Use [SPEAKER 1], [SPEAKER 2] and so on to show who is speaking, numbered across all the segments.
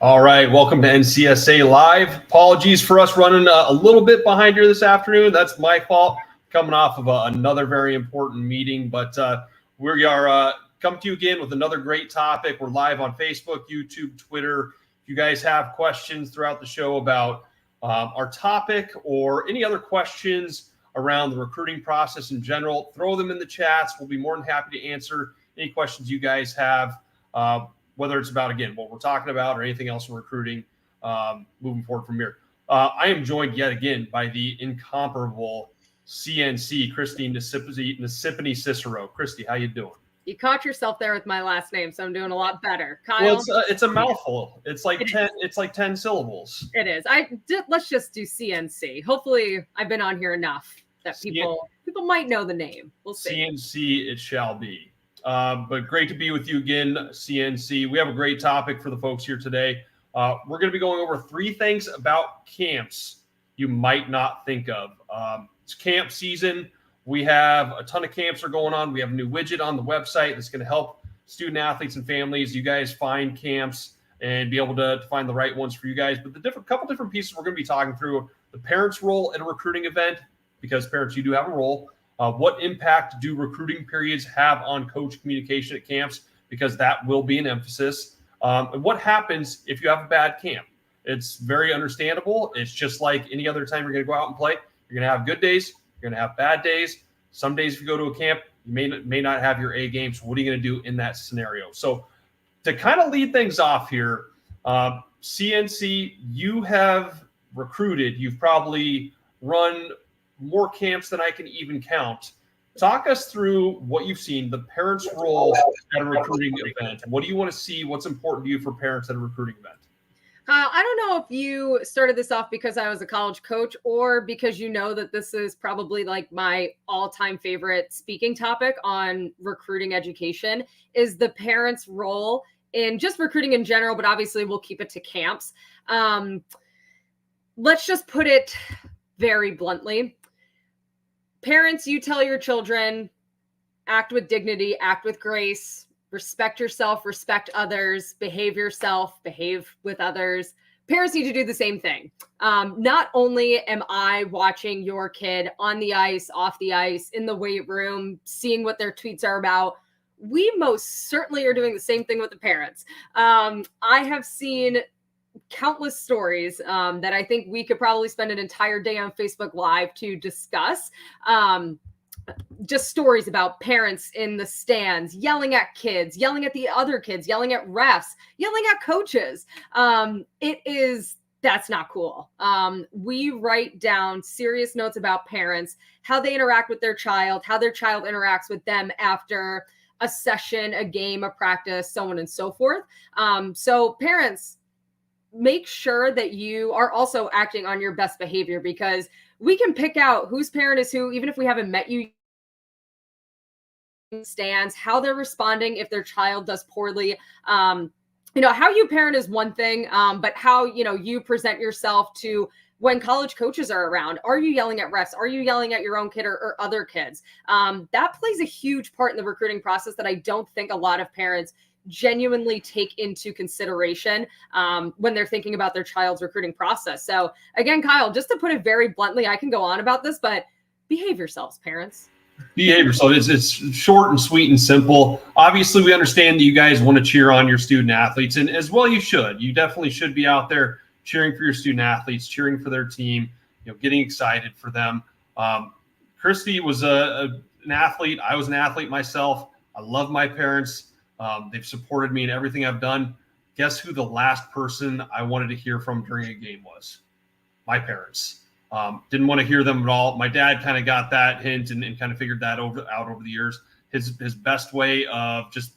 [SPEAKER 1] All right, welcome to NCSA Live. Apologies for us running a little bit behind here this afternoon. That's my fault, coming off of another very important meeting. But we are coming to you again with another great topic. We're live on Facebook, YouTube, Twitter. If you guys have questions throughout the show about our topic or any other questions around the recruiting process in general, throw them in the chats. We'll be more than happy to answer any questions you guys have. Whether it's about, again, what we're talking about or anything else in recruiting moving forward from here. I am joined yet again by the incomparable CNC, Christine Nisipini Cicero. Christy, how you doing?
[SPEAKER 2] You caught yourself there with my last name, so I'm doing a lot better. Kyle?
[SPEAKER 1] Well, it's a mouthful. It's like 10 syllables.
[SPEAKER 2] It is. Let's just do CNC. Hopefully I've been on here enough that people might know the name. We'll see.
[SPEAKER 1] CNC it shall be. But great to be with you again, CNC. We have a great topic for the folks here today. We're going to be going over 3 things about camps you might not think of. It's camp season. We have a ton of camps are going on. We have a new widget on the website that's going to help student athletes and families. You guys find camps and be able to find the right ones for you guys. But the couple different pieces we're going to be talking through: the parents' role at a recruiting event, because parents, you do have a role. What impact do recruiting periods have on coach communication at camps? Because that will be an emphasis. And what happens if you have a bad camp? It's very understandable. It's just like any other time you're going to go out and play. You're going to have good days. You're going to have bad days. Some days if you go to a camp, you may not have your A game. So what are you going to do in that scenario? So to kind of lead things off here, CNC, you have recruited. You've probably run more camps than I can even count. Talk us through what you've seen, the parents' role at a recruiting event. What do you want to see? What's important to you for parents at a recruiting event?
[SPEAKER 2] I don't know if you started this off because I was a college coach or because you know that this is probably like my all-time favorite speaking topic on recruiting education, is the parents' role in just recruiting in general, but obviously we'll keep it to camps. Let's just put it very bluntly. Parents, you tell your children, act with dignity, act with grace, respect yourself, respect others, behave yourself, behave with others. Parents need to do the same thing. Not only am I watching your kid on the ice, off the ice, in the weight room, seeing what their tweets are about, we most certainly are doing the same thing with the parents. I have seen countless stories that I think we could probably spend an entire day on Facebook Live to discuss. Just stories about parents in the stands yelling at kids, yelling at the other kids, yelling at refs, yelling at coaches. That's not cool. We write down serious notes about parents, how they interact with their child, how their child interacts with them after a session, a game, a practice, so on and so forth. So parents, make sure that you are also acting on your best behavior, because we can pick out whose parent is who, even if we haven't met you. Stands, how they're responding if their child does poorly. How you parent is one thing, but how, you present yourself to when college coaches are around. Are you yelling at refs? Are you yelling at your own kid or other kids? That plays a huge part in the recruiting process that I don't think a lot of parents genuinely take into consideration when they're thinking about their child's recruiting process. So again, Kyle, just to put it very bluntly, I can go on about this, but behave yourselves, parents.
[SPEAKER 1] Behave yourself. It's short and sweet and simple. Obviously, we understand that you guys want to cheer on your student athletes, and as well you should. You definitely should be out there cheering for your student athletes, cheering for their team, getting excited for them. Christy was an athlete. I was an athlete myself. I love my parents. They've supported me in everything I've done. Guess who the last person I wanted to hear from during a game was? My parents. Didn't want to hear them at all. My dad kind of got that hint and kind of figured that out over the years. His best way of just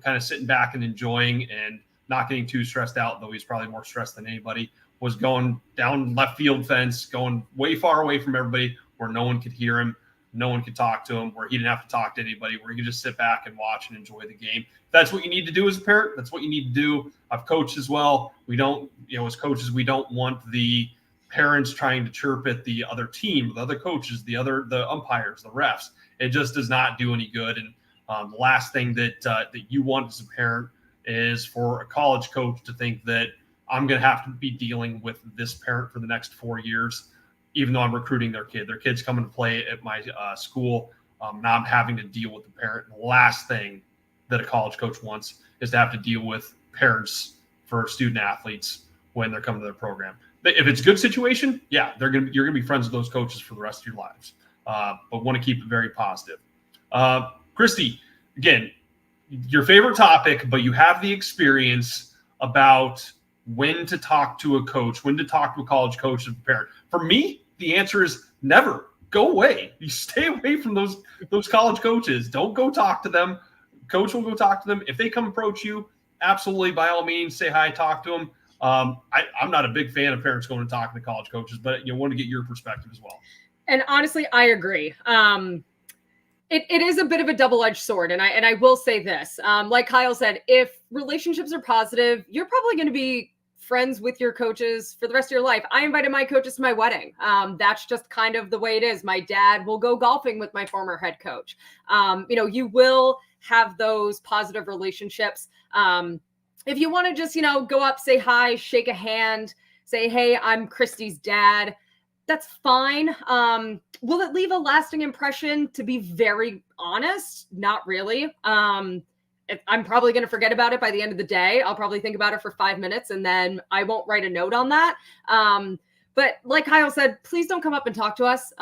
[SPEAKER 1] kind of sitting back and enjoying and not getting too stressed out, though he's probably more stressed than anybody, was going down left field fence, going way far away from everybody where no one could hear him, no one could talk to him, where he didn't have to talk to anybody, where he could just sit back and watch and enjoy the game. If that's what you need to do as a parent, that's what you need to do. I've coached as well. We don't, as coaches, we don't want the parents trying to chirp at the other team, the other coaches, the umpires, the refs. It just does not do any good. And the last thing that you want as a parent is for a college coach to think that I'm going to have to be dealing with this parent for the next 4 years, even though I'm recruiting their kid. Their kid's coming to play at my school. Now I'm having to deal with the parent. The last thing that a college coach wants is to have to deal with parents for student athletes when they're coming to their program. If it's a good situation, yeah, you're going to be friends with those coaches for the rest of your lives. But want to keep it very positive. Christy, again, your favorite topic, but you have the experience about when to talk to a coach, when to talk to a college coach and parent. For me, the answer is never. Go away. You stay away from those college coaches. Don't go talk to them. Coach will go talk to them. If they come approach you, absolutely, by all means, say hi, talk to them. I'm not a big fan of parents going and talking to college coaches, but you want to get your perspective as well.
[SPEAKER 2] And honestly, I agree. It is a bit of a double-edged sword. And I will say this, like Kyle said, if relationships are positive, you're probably going to be friends with your coaches for the rest of your life. I invited my coaches to my wedding. That's just kind of the way it is. My dad will go golfing with my former head coach. You will have those positive relationships. If you want to just, go up, say hi, shake a hand, say, hey, I'm Christy's dad, that's fine. Will it leave a lasting impression? To be very honest, not really. I'm probably going to forget about it by the end of the day. I'll probably think about it for 5 minutes and then I won't write a note on that. But like Kyle said, please don't come up and talk to us.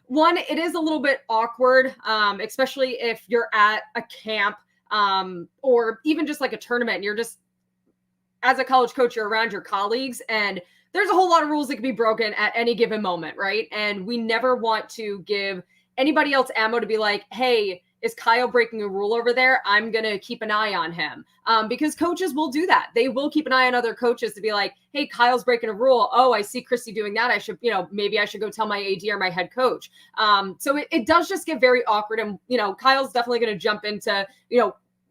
[SPEAKER 2] One, it is a little bit awkward, especially if you're at a camp or even just like a tournament. And you're just, as a college coach, you're around your colleagues and there's a whole lot of rules that can be broken at any given moment, right? And we never want to give anybody else ammo to be like, hey, is Kyle breaking a rule over there? I'm going to keep an eye on him. Because coaches will do that. They will keep an eye on other coaches to be like, hey, Kyle's breaking a rule. Oh, I see Christy doing that. I should, maybe I should go tell my AD or my head coach. So it does just get very awkward. And, Kyle's definitely going to jump into,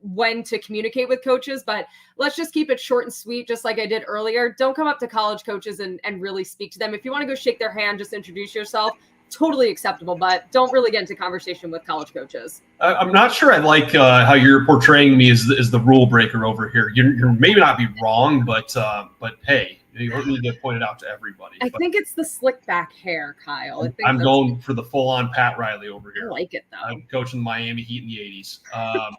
[SPEAKER 2] when to communicate with coaches, but let's just keep it short and sweet, just like I did earlier. Don't come up to college coaches and really speak to them. If you want to go shake their hand, just introduce yourself. Totally acceptable, but don't really get into conversation with college coaches.
[SPEAKER 1] I'm not sure I like how you're portraying me as the rule breaker over here. You're maybe not be wrong, but hey, you don't need to point it out to everybody.
[SPEAKER 2] I think it's the slick back hair, Kyle.
[SPEAKER 1] I'm going for the full-on Pat Riley over here.
[SPEAKER 2] I like it, though.
[SPEAKER 1] I'm coaching the Miami Heat in the 80s.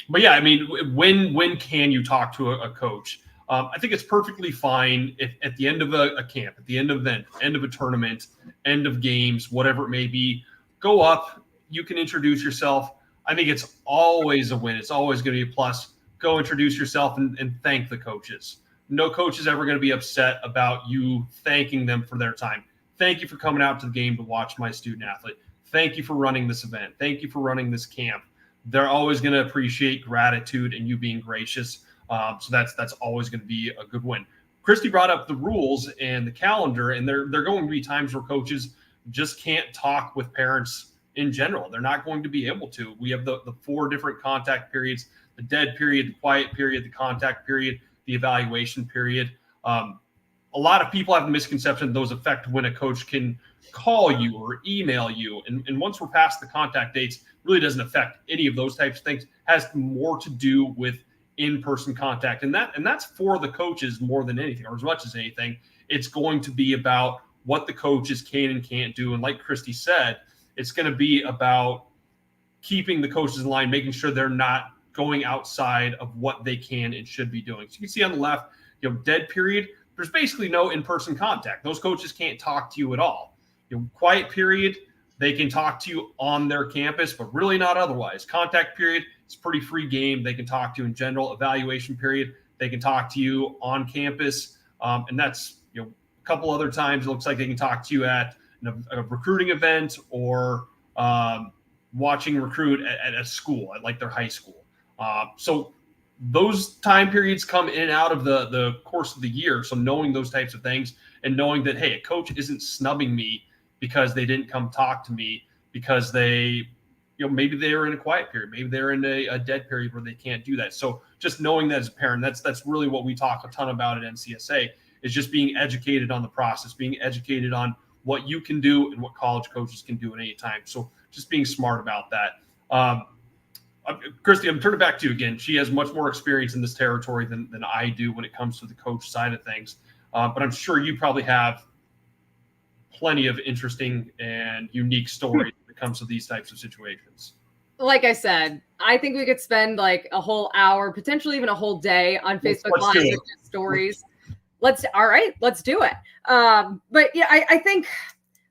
[SPEAKER 1] But yeah, I mean, when can you talk to a coach? I think it's perfectly fine if at the end of a camp, at the end of a tournament, end of games, whatever it may be, go up. You can introduce yourself. I think it's always a win. It's always going to be a plus. Go introduce yourself and thank the coaches. No coach is ever going to be upset about you thanking them for their time. Thank you for coming out to the game to watch my student athlete. Thank you for running this event. Thank you for running this camp. They're always going to appreciate gratitude and you being gracious. So that's always going to be a good win. Christy brought up the rules and the calendar, and there are going to be times where coaches just can't talk with parents in general. They're not going to be able to. We have the 4 different contact periods: the dead period, the quiet period, the contact period, the evaluation period. A lot of people have the misconception those affect when a coach can call you or email you. And once we're past the contact dates, really doesn't affect any of those types of things. It has more to do with in-person contact. And that's for the coaches more than anything, or as much as anything. It's going to be about what the coaches can and can't do. And like Christy said, it's going to be about keeping the coaches in line, making sure they're not going outside of what they can and should be doing. So you can see on the left, dead period, there's basically no in-person contact. Those coaches can't talk to you at all. Quiet period, they can talk to you on their campus, but really not otherwise. Contact period, it's pretty free game. They can talk to you in general. Evaluation period, they can talk to you on campus. And that's, a couple other times, it looks like they can talk to you at a recruiting event or watching recruit at a school, at like their high school. So those time periods come in and out of the course of the year. So knowing those types of things and knowing that, hey, a coach isn't snubbing me because they didn't come talk to me because they, maybe they're in a quiet period, maybe they're in a dead period where they can't do that. So just knowing that as a parent, that's really what we talk a ton about at NCSA, is just being educated on the process, being educated on what you can do and what college coaches can do at any time. So just being smart about that. Christy, I'm turning back to you again. She has much more experience in this territory than I do when it comes to the coach side of things. But I'm sure you probably have plenty of interesting and unique stories when it comes to these types of situations.
[SPEAKER 2] Like I said, I think we could spend like a whole hour, potentially even a whole day on Facebook Live with stories. Let's do it. But yeah, I think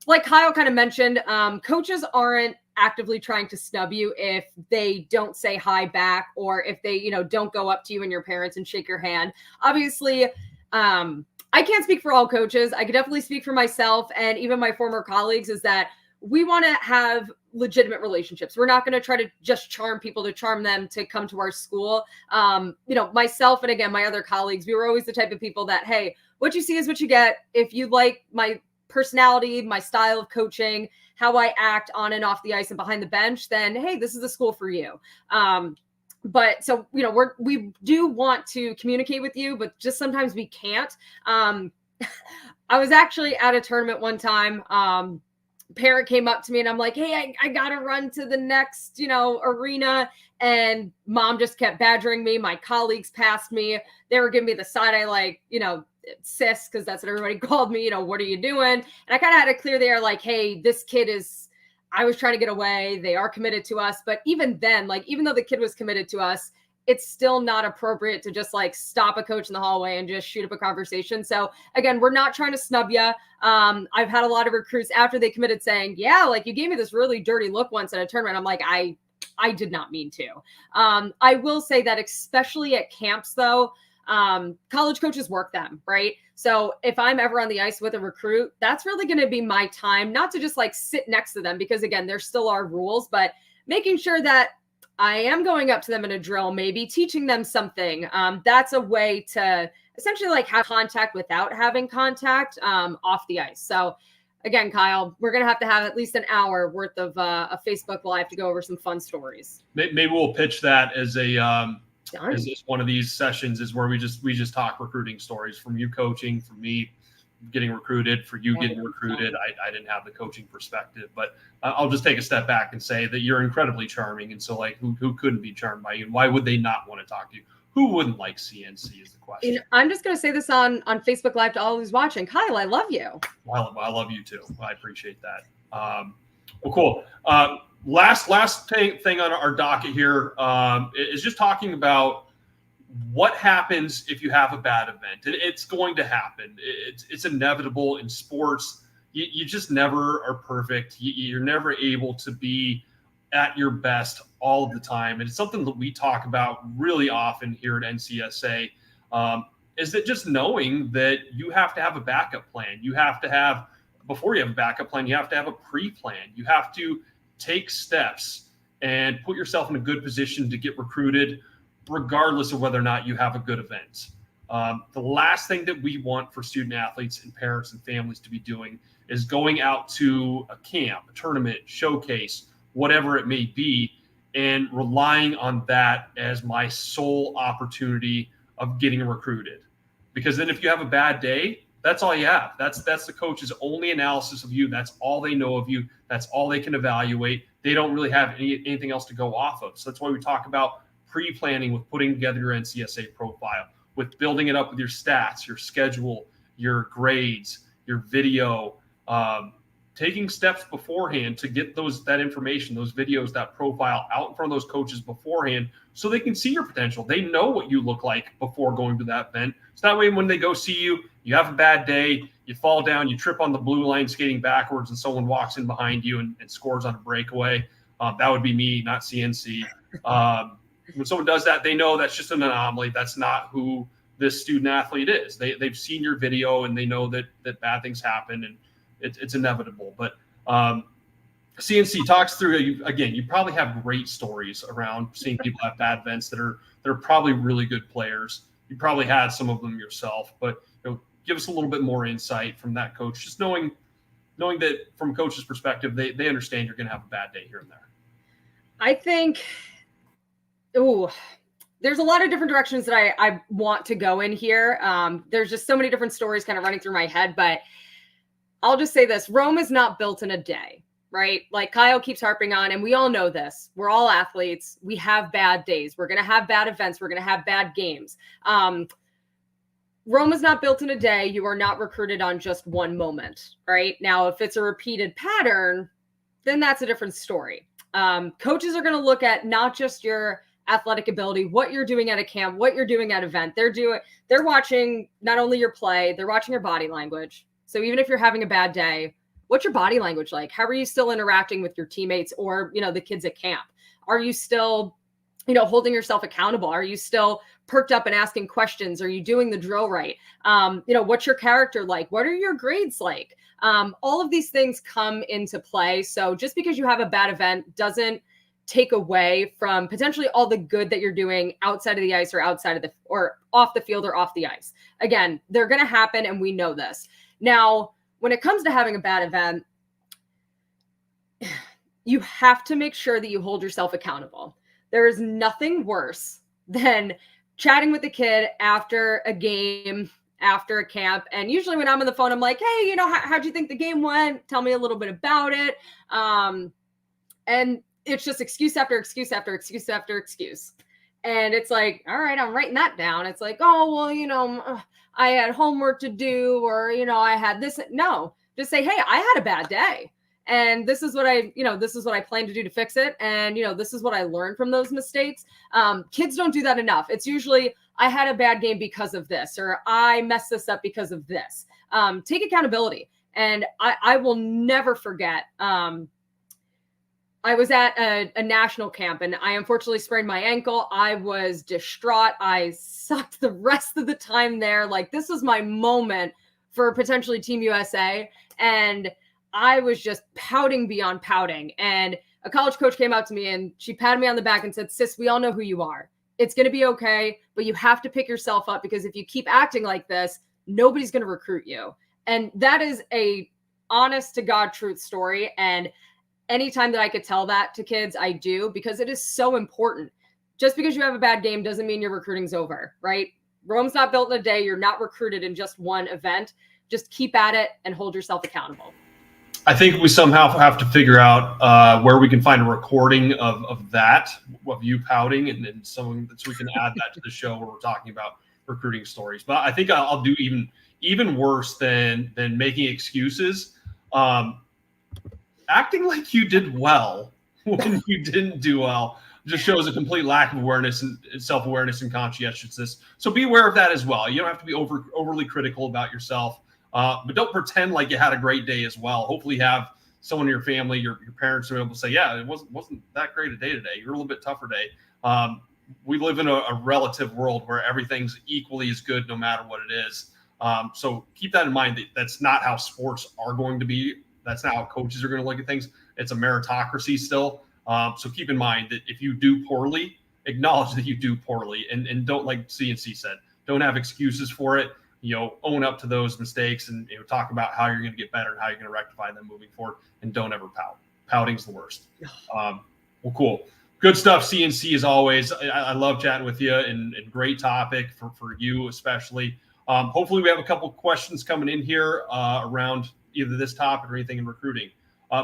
[SPEAKER 2] like Kyle kind of mentioned, coaches aren't actively trying to snub you if they don't say hi back, or if they, don't go up to you and your parents and shake your hand. Obviously, I can't speak for all coaches. I could definitely speak for myself and even my former colleagues, is that we want to have legitimate relationships. We're not going to try to just charm people to charm them to come to our school. Myself and again, my other colleagues, we were always the type of people that, hey, what you see is what you get. If you like my personality, my style of coaching, how I act on and off the ice and behind the bench, then, hey, this is the school for you. But so, we do want to communicate with you, but just sometimes we can't. I was actually at a tournament one time. Parent came up to me and I'm like, hey, I got to run to the next, arena. And mom just kept badgering me. My colleagues passed me. They were giving me the side eye, like, sis, because that's what everybody called me. What are you doing? And I kind of had to clear the air, like, hey, this kid I was trying to get away. They are committed to us. But even then, like, even though the kid was committed to us, it's still not appropriate to just like stop a coach in the hallway and just shoot up a conversation. So again, we're not trying to snub you. I've had a lot of recruits after they committed saying, yeah, like you gave me this really dirty look once at a tournament. I'm like, I did not mean to. I will say that especially at camps though, college coaches work them, right? So if I'm ever on the ice with a recruit, that's really going to be my time, not to just like sit next to them, because again, there still are rules, but making sure that I am going up to them in a drill, maybe teaching them something. That's a way to essentially like have contact without having contact off the ice. So again, Kyle, we're going to have at least an hour worth of a Facebook Live to go over some fun stories.
[SPEAKER 1] Maybe we'll pitch that as as one of these sessions, is where we just talk recruiting stories, from you coaching, from me getting recruited, for you getting recruited. I didn't have the coaching perspective, but I'll just take a step back and say that you're incredibly charming. And so like, who couldn't be charmed by you? And why would they not want to talk to you? Who wouldn't like CNC is the question.
[SPEAKER 2] I'm just going to say this on Facebook Live to all who's watching. Kyle, I love you.
[SPEAKER 1] Well, I love you too. I appreciate that. Well, cool. Last thing on our docket here is just talking about what happens if you have a bad event. It's going to happen. It's inevitable in sports. You just never are perfect. You're never able to be at your best all of the time. And it's something that we talk about really often here at NCSA, is that just knowing that you have to have a backup plan. You have to have, before you have a backup plan, you have to have a pre-plan. You have to take steps and put yourself in a good position to get recruited, regardless of whether or not you have a good event. The last thing that we want for student athletes and parents and families to be doing is going out to a camp, a tournament, showcase, whatever it may be, and relying on that as my sole opportunity of getting recruited. Because then if you have a bad day, that's all you have. That's the coach's only analysis of you. That's all they know of you. That's all they can evaluate. They don't really have anything else to go off of. So that's why we talk about pre-planning, with putting together your NCSA profile, with building it up with your stats, your schedule, your grades, your video, taking steps beforehand to get that information, those videos, that profile out in front of those coaches beforehand, so they can see your potential. They know what you look like before going to that event. So that way, when they go see you, you have a bad day, you fall down, you trip on the blue line skating backwards, and someone walks in behind you and scores on a breakaway. That would be me, not CNC. When someone does that, they know that's just an anomaly. That's not who this student athlete is. They've seen your video and they know that bad things happen, and it's inevitable. But CNC talks through, again, you probably have great stories around seeing people have bad events that are probably really good players. You probably had some of them yourself, but give us a little bit more insight from that coach, just knowing that from a coach's perspective, they understand you're going to have a bad day here and there.
[SPEAKER 2] I think, there's a lot of different directions that I want to go in here. There's just so many different stories kind of running through my head, but I'll just say this: Rome is not built in a day. right? Like Kyle keeps harping on, and we all know this. We're all athletes. We have bad days. We're going to have bad events. We're going to have bad games. Rome is not built in a day. You are not recruited on just one moment, right? Now, if it's a repeated pattern, then that's a different story. Coaches are going to look at not just your athletic ability, what you're doing at a camp, what you're doing at an event. They're watching not only your play, they're watching your body language. So even if you're having a bad day, what's your body language like? How are you still interacting with your teammates or, the kids at camp? Are you still, holding yourself accountable? Are you still perked up and asking questions? Are you doing the drill right? What's your character like? What are your grades like? All of these things come into play. So just because you have a bad event doesn't take away from potentially all the good that you're doing outside of the ice or or off the field or off the ice. Again, they're going to happen, and we know this. Now, when it comes to having a bad event, you have to make sure that you hold yourself accountable. There is nothing worse than chatting with a kid after a game, after a camp. And usually when I'm on the phone, I'm like, hey, how'd you think the game went? Tell me a little bit about it. And it's just excuse after excuse after excuse after excuse. And it's like, all right, I'm writing that down. It's like, oh, well, I had homework to do, or, I had this. No, just say, hey, I had a bad day. And this is what I plan to do to fix it. And, this is what I learned from those mistakes. Kids don't do that enough. It's usually, I had a bad game because of this, or I messed this up because of this. Take accountability. And I will never forget. I was at a national camp, and I unfortunately sprained my ankle. I was distraught. I sucked the rest of the time there. Like, this was my moment for potentially Team USA. And I was just pouting beyond pouting. And a college coach came out to me and she patted me on the back and said, sis, we all know who you are. It's going to be okay, but you have to pick yourself up, because if you keep acting like this, nobody's going to recruit you. And that is a honest to God truth story. And anytime that I could tell that to kids, I do, because it is so important. Just because you have a bad game doesn't mean your recruiting's over, right? Rome's not built in a day. You're not recruited in just one event. Just keep at it and hold yourself accountable.
[SPEAKER 1] I think we somehow have to figure out where we can find a recording of you pouting, and so we can add that to the show where we're talking about recruiting stories. But I think I'll do even worse than making excuses. Acting like you did well when you didn't do well just shows a complete lack of awareness and self-awareness and conscientiousness. So be aware of that as well. You don't have to be overly critical about yourself. But don't pretend like you had a great day as well. Hopefully you have someone in your family, your parents are able to say, yeah, it wasn't that great a day today. You're a little bit tougher day. We live in a relative world where everything's equally as good no matter what it is. So keep that in mind. That's not how sports are going to be. That's not how coaches are going to look at things. It's a meritocracy still. So keep in mind that if you do poorly, acknowledge that you do poorly, and don't, like CNC said, don't have excuses for it. Own up to those mistakes and talk about how you're going to get better and how you're going to rectify them moving forward, and don't ever pout. Pouting's the worst. Well, cool. Good stuff, CNC, as always. I love chatting with you, and great topic for you especially. Hopefully we have a couple questions coming in here around either this topic or anything in recruiting.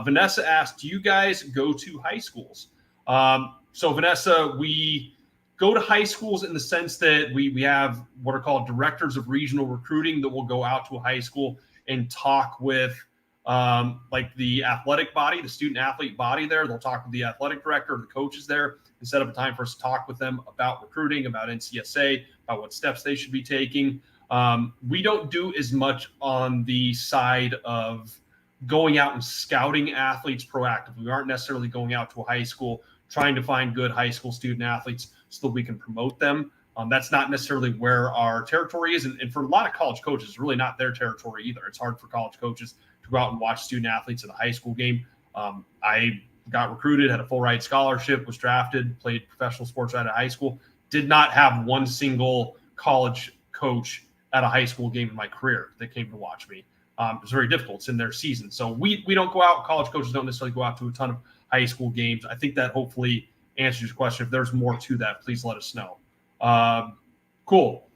[SPEAKER 1] Vanessa asked, do you guys go to high schools? So Vanessa, we go to high schools in the sense that we have what are called directors of regional recruiting that will go out to a high school and talk with like the athletic body, the student athlete body there. They'll talk with the athletic director or the coaches there and set up a time for us to talk with them about recruiting, about NCSA, about what steps they should be taking. We don't do as much on the side of going out and scouting athletes proactively. We aren't necessarily going out to a high school trying to find good high school student athletes so that we can promote them. That's not necessarily where our territory is. And for a lot of college coaches, it's really not their territory either. It's hard for college coaches to go out and watch student athletes at a high school game. I got recruited, had a full ride scholarship, was drafted, played professional sports out of high school, did not have one single college coach at a high school game in my career that came to watch me. It's very difficult. It's in their season. So we don't go out. College coaches don't necessarily go out to a ton of high school games. I think that hopefully answers your question. If there's more to that, please let us know. Cool.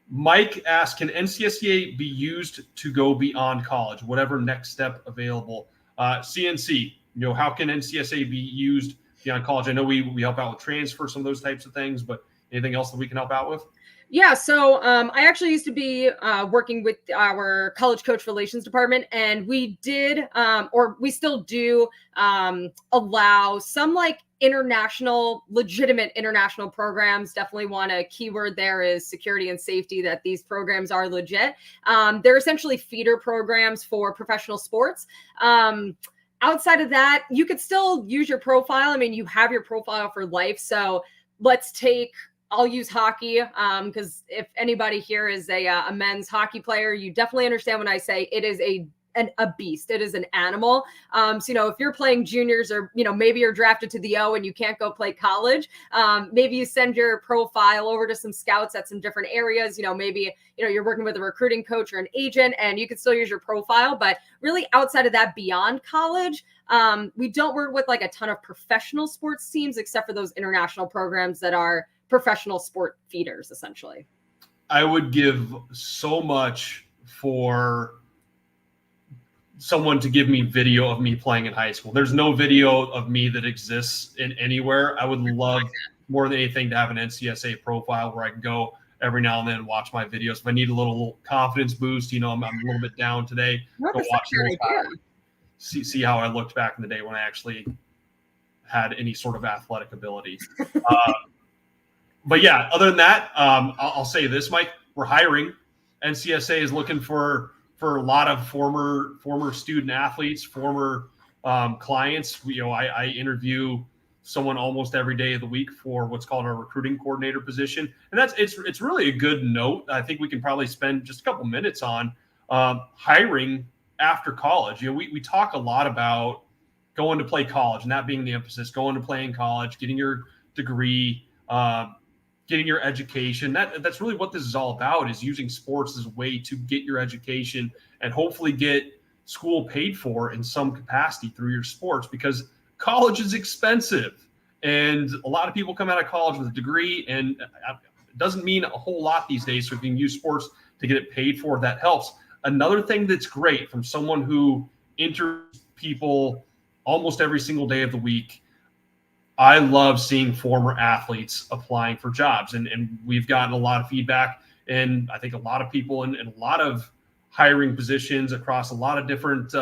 [SPEAKER 1] Mike asked, can NCSA be used to go beyond college, whatever next step available? CNC, how can NCSA be used beyond college? I know we help out with transfer, some of those types of things, but anything else that we can help out with?
[SPEAKER 2] Yeah, so I actually used to be working with our college coach relations department, and we did, or we still do, allow some like legitimate international programs. Definitely want a keyword there is security and safety, that these programs are legit. They're essentially feeder programs for professional sports. Outside of that, you could still use your profile. I mean, you have your profile for life. So I'll use hockey because if anybody here is a men's hockey player, you definitely understand when I say it is a beast. It is an animal. So, if you're playing juniors or, maybe you're drafted to the O and you can't go play college, maybe you send your profile over to some scouts at some different areas. Maybe, you're working with a recruiting coach or an agent and you can still use your profile. But really outside of that, beyond college, we don't work with like a ton of professional sports teams, except for those international programs that are professional sport feeders, essentially.
[SPEAKER 1] I would give so much for someone to give me video of me playing in high school. There's no video of me that exists in anywhere. I would love more than anything to have an NCSA profile where I can go every now and then and watch my videos. If I need a little confidence boost, I'm a little bit down today, go watch those, see how I looked back in the day when I actually had any sort of athletic ability. But yeah, other than that, I'll say this, Mike, we're hiring. NCSA is looking for a lot of former student athletes, former clients. I interview someone almost every day of the week for what's called our recruiting coordinator position, and it's really a good note. I think we can probably spend just a couple minutes on hiring after college. We talk a lot about going to play college and that being the emphasis, going to play in college, getting your degree, getting your education. That's really what this is all about, is using sports as a way to get your education and hopefully get school paid for in some capacity through your sports, because college is expensive. And a lot of people come out of college with a degree, and it doesn't mean a whole lot these days. So if you can use sports to get it paid for, that helps. Another thing that's great from someone who enters people almost every single day of the week, I love seeing former athletes applying for jobs. And we've gotten a lot of feedback, and I think a lot of people in a lot of hiring positions across a lot of different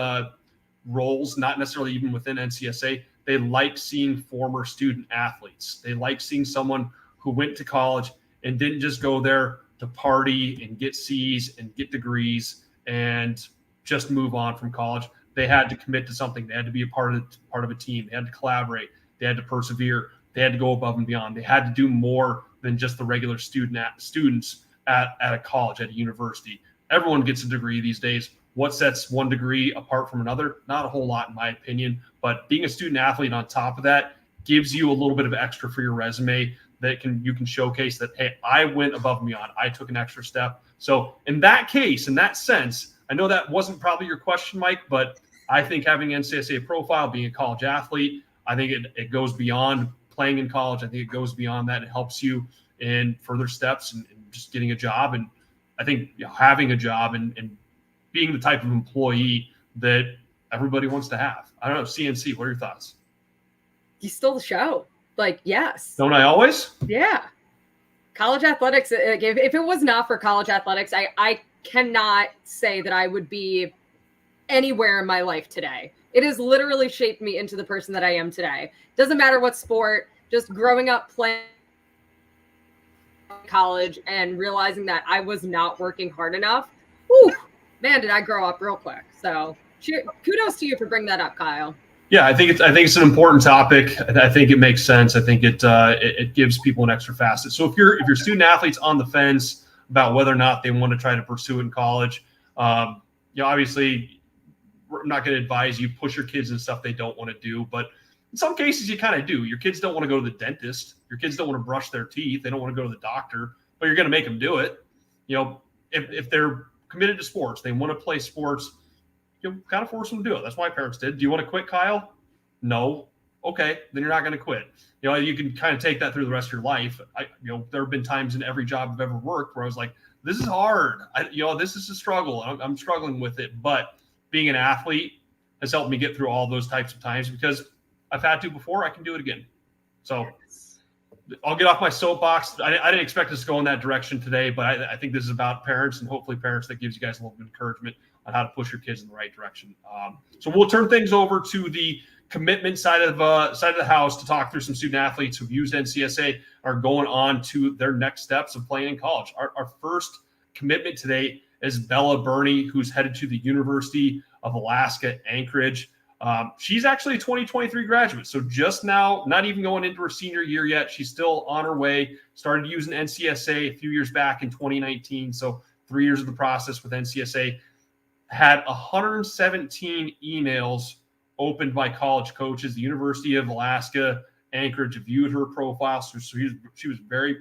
[SPEAKER 1] roles, not necessarily even within NCSA, they like seeing former student athletes. They like seeing someone who went to college and didn't just go there to party and get C's and get degrees and just move on from college. They had to commit to something. They had to be a part of a team. They had to collaborate. They had to persevere. They had to go above and beyond. They had to do more than just the regular students at a college, at a university. Everyone gets a degree these days. What sets one degree apart from another? Not a whole lot, in my opinion. But being a student athlete on top of that gives you a little bit of extra for your resume that you can showcase that, hey, I went above and beyond. I took an extra step. So in that case, in that sense, I know that wasn't probably your question, Mike, but I think having an NCSA profile, being a college athlete, I think it goes beyond playing in college. I think it goes beyond that. It helps you in further steps and just getting a job. And I think having a job and being the type of employee that everybody wants to have. I don't know, CNC, what are your thoughts?
[SPEAKER 2] You stole the show. Like, yes.
[SPEAKER 1] Don't I always?
[SPEAKER 2] Yeah. College athletics, if it was not for college athletics, I cannot say that I would be anywhere in my life today. It has literally shaped me into the person that I am today. Doesn't matter what sport, just growing up playing college and realizing that I was not working hard enough. Whew, man, did I grow up real quick. So kudos to you for bringing that up, Kyle.
[SPEAKER 1] Yeah, I think it's an important topic. I think it makes sense. I think it gives people an extra facet. So if you're student athletes on the fence about whether or not they want to try to pursue it in college, obviously I'm not going to advise you push your kids and stuff they don't want to do, but in some cases you kind of do. Your kids don't want to go to the dentist. Your kids don't want to brush their teeth. They don't want to go to the doctor, but you're going to make them do it. If they're committed to sports, they want to play sports, you kind of force them to do it. That's what my parents did. Do you want to quit, Kyle? No. Okay, then you're not going to quit. You can kind of take that through the rest of your life. There have been times in every job I've ever worked where I was like, this is hard. This is a struggle. I'm struggling with it. But being an athlete has helped me get through all those types of times because I've had to before. I can do it again. So I'll get off my soapbox. I didn't expect us to go in that direction today, but I think this is about parents, and hopefully parents that gives you guys a little bit of encouragement on how to push your kids in the right direction. So we'll turn things over to the commitment side of the house to talk through some student athletes who've used NCSA, are going on to their next steps of playing in college. Our first commitment today is Bella Burney, who's headed to the University of Alaska, Anchorage. She's actually a 2023 graduate, so just now, not even going into her senior year yet. She's still on her way. Started using NCSA a few years back in 2019, so 3 years of the process with NCSA. Had 117 emails opened by college coaches. The University of Alaska, Anchorage viewed her profile, so she was very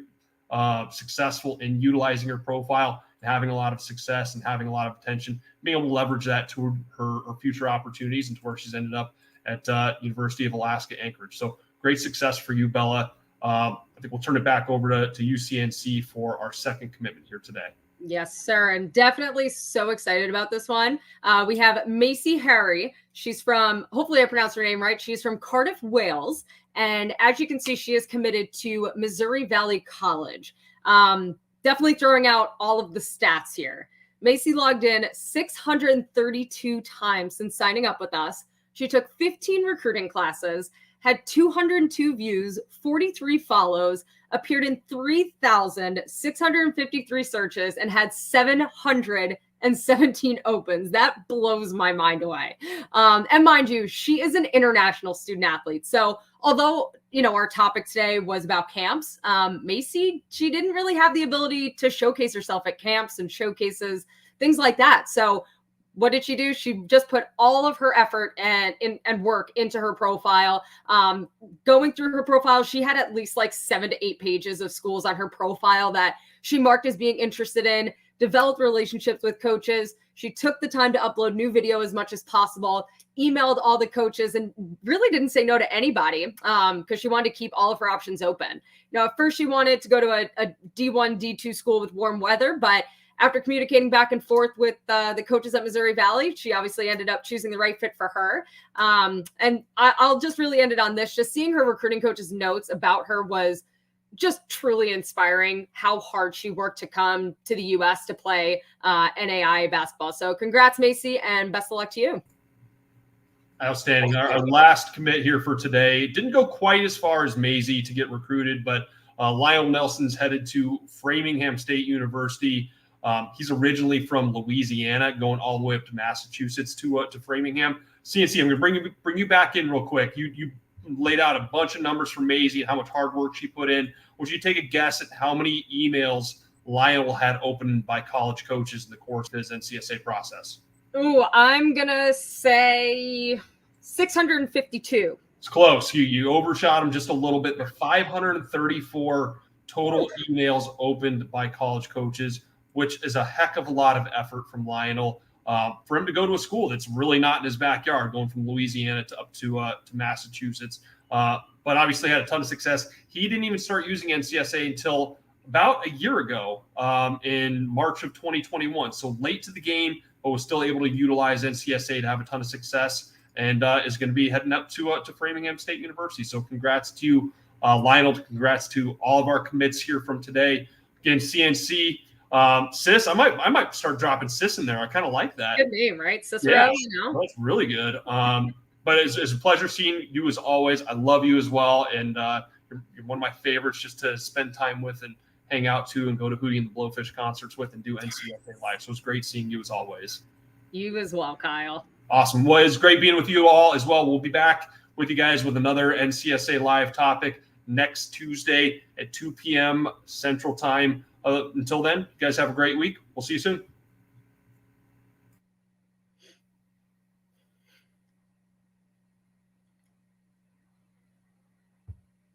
[SPEAKER 1] successful in utilizing her profile, having a lot of success and having a lot of attention, being able to leverage that to her future opportunities and to where she's ended up at University of Alaska, Anchorage. So great success for you, Bella. I think we'll turn it back over to UCNC for our second commitment here today.
[SPEAKER 2] Yes, sir. I'm definitely so excited about this one. We have Macy Harry. She's from, hopefully I pronounced her name right. She's from Cardiff, Wales. And as you can see, she is committed to Missouri Valley College. Definitely throwing out all of the stats here. Macy logged in 632 times since signing up with us. She took 15 recruiting classes, had 202 views, 43 follows, appeared in 3,653 searches, and had 717 opens. That blows my mind away. And mind you, she is an international student athlete. So although, our topic today was about camps, Macy, she didn't really have the ability to showcase herself at camps and showcases, things like that. So what did she do? She just put all of her effort and work into her profile. Going through her profile, she had at least like 7 to 8 pages of schools on her profile that she marked as being interested in, developed relationships with coaches. She took the time to upload new video as much as possible, emailed all the coaches, and really didn't say no to anybody because she wanted to keep all of her options open. At first she wanted to go to a D1, D2 school with warm weather, but after communicating back and forth with the coaches at Missouri Valley, she obviously ended up choosing the right fit for her. And I'll just really end it on this. Just seeing her recruiting coach's notes about her was just truly inspiring, how hard she worked to come to the U.S. to play NAIA basketball. So congrats, Macy, and best of luck to you.
[SPEAKER 1] Outstanding. Our last commit here for today didn't go quite as far as Maisie to get recruited, but Lionel Nelson's headed to Framingham State University. He's originally from Louisiana, going all the way up to Massachusetts to Framingham. CNC, I'm going to bring you back in real quick. You laid out a bunch of numbers for Maisie and how much hard work she put in. Would you take a guess at how many emails Lionel had opened by college coaches in the course of his NCSA process?
[SPEAKER 2] Ooh, I'm going to say 652.
[SPEAKER 1] It's close. You overshot him just a little bit, but 534 total emails opened by college coaches, which is a heck of a lot of effort from Lionel for him to go to a school that's really not in his backyard, going from Louisiana to Massachusetts. But obviously had a ton of success. He didn't even start using NCSA until about a year ago in March of 2021. So late to the game, but was still able to utilize NCSA to have a ton of success, and is going to be heading up to Framingham State University. So congrats to Lionel. Congrats to all of our commits here from today. Again, CNC. Sis, I might start dropping Sis in there. I kind of like that.
[SPEAKER 2] Good name, right? Sis,
[SPEAKER 1] yeah,
[SPEAKER 2] Rose,
[SPEAKER 1] that's really good. But it's a pleasure seeing you as always. I love you as well, and you're one of my favorites just to spend time with and hang out to, and go to Hootie and the Blowfish concerts with, and do NCSA live. So it's great seeing you as always.
[SPEAKER 2] You as well, Kyle.
[SPEAKER 1] Awesome. Well, it's great being with you all as well. We'll be back with you guys with another NCSA live topic next Tuesday at 2 p.m. Central Time. Until then, you guys have a great week. We'll see you soon.